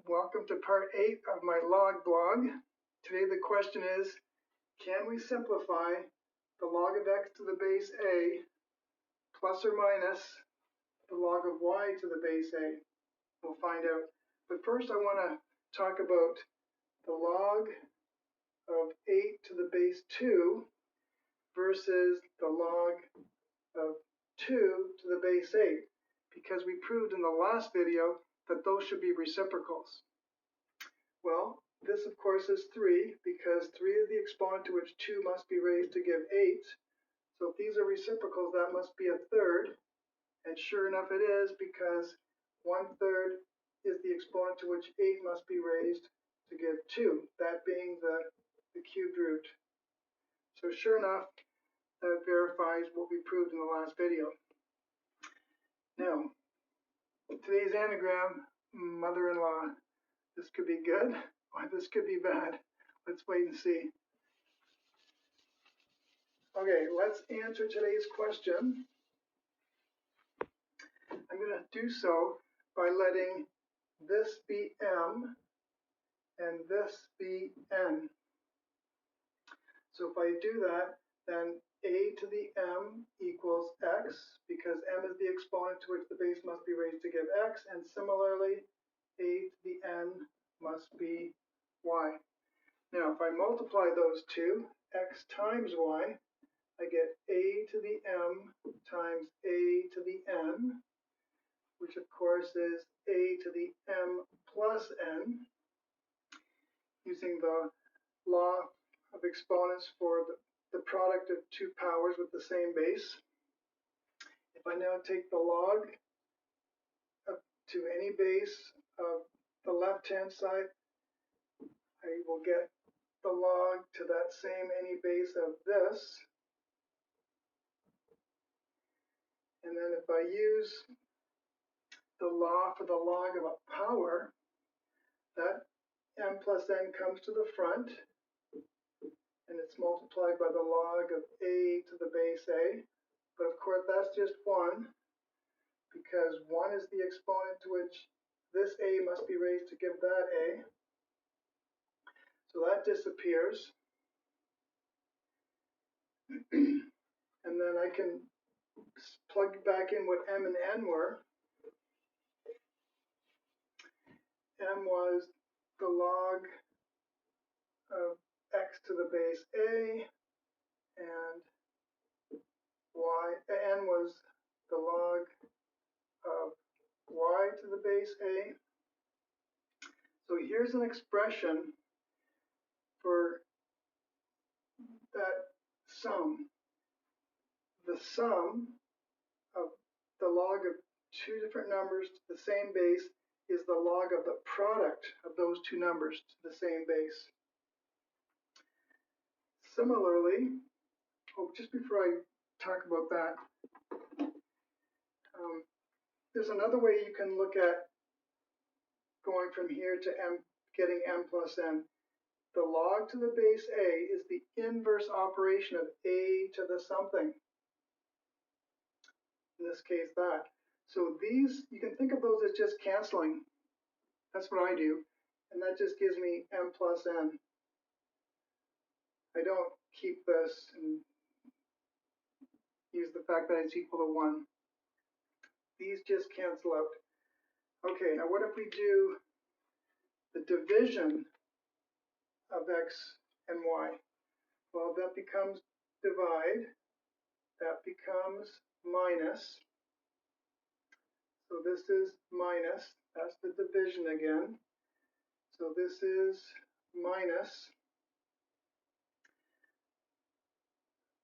Welcome to part 8 of my log blog. Today the question is, can we simplify the log of x to the base a plus or minus the log of y to the base a? We'll find out. But first I want to talk about the log of 8 to the base 2 versus the log of 2 to the base 8, because we proved in the last video that those should be reciprocals. Well, this of course is 3, because 3 is the exponent to which 2 must be raised to give 8. So if these are reciprocals, that must be a third. And sure enough it is, because 1/3 is the exponent to which 8 must be raised to give 2, that being the cubed root. So sure enough, that verifies what we proved in the last video. Now, today's anagram, mother-in-law. This could be good, or this could be bad. Let's wait and see. Okay, let's answer today's question. I'm going to do so by letting this be m and this be n. So if I do that, then a to the m equals x, because m is the exponent to which the base must be raised to give x, and similarly, a to the n must be y. Now, if I multiply those two, x times y, I get a to the m times a to the n, which of course is a to the m plus n, using the law of exponents for the product of two powers with the same base. If I now take the log to any base of the left-hand side, I will get the log to that same any base of this. And then if I use the law for the log of a power, that m plus n comes to the front, and it's multiplied by the log of a to the base a. But of course that's just 1, because 1 is the exponent to which this a must be raised to give that a. So that disappears. And then I can plug back in what m and n were. M was the log of x to the base a, and n was the log of y to the base a. So here's an expression for that sum. The sum of the log of two different numbers to the same base is the log of the product of those two numbers to the same base. Similarly, just before I talk about that, there's another way you can look at going from here to m, getting m plus n. The log to the base a is the inverse operation of a to the something. In this case, that. So these, you can think of those as just canceling. That's what I do. And that just gives me m plus n. I don't keep this and use the fact that it's equal to 1. These just cancel out. Okay, now what if we do the division of x and y? Well, that becomes divide. That becomes minus. So this is minus. That's the division again. So this is minus.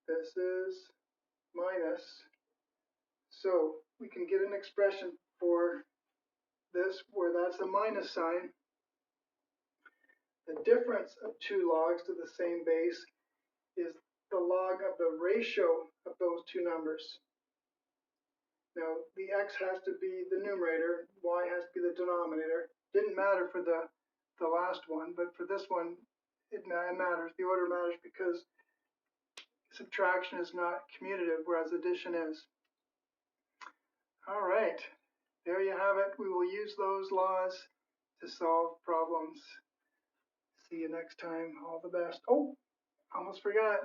This is minus. So we can get an expression for this where that's a minus sign. The difference of two logs to the same base is the log of the ratio of those two numbers. Now, the x has to be the numerator, y has to be the denominator. Didn't matter for the last one, but for this one, it matters. The order matters because subtraction is not commutative, whereas addition is. All right, there you have it. We will use those laws to solve problems. See you next time. All the best. Oh, almost forgot.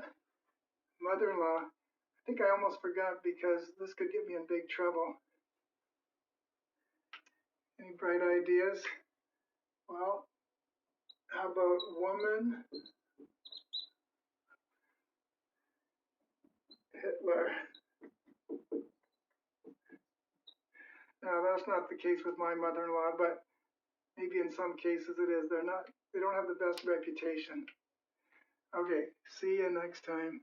Mother-in-law. I think I almost forgot because this could get me in big trouble. Any bright ideas? Well, how about woman, Hitler? Now, that's not the case with my mother-in-law, but maybe in some cases it is. They don't have the best reputation. Okay, see you next time.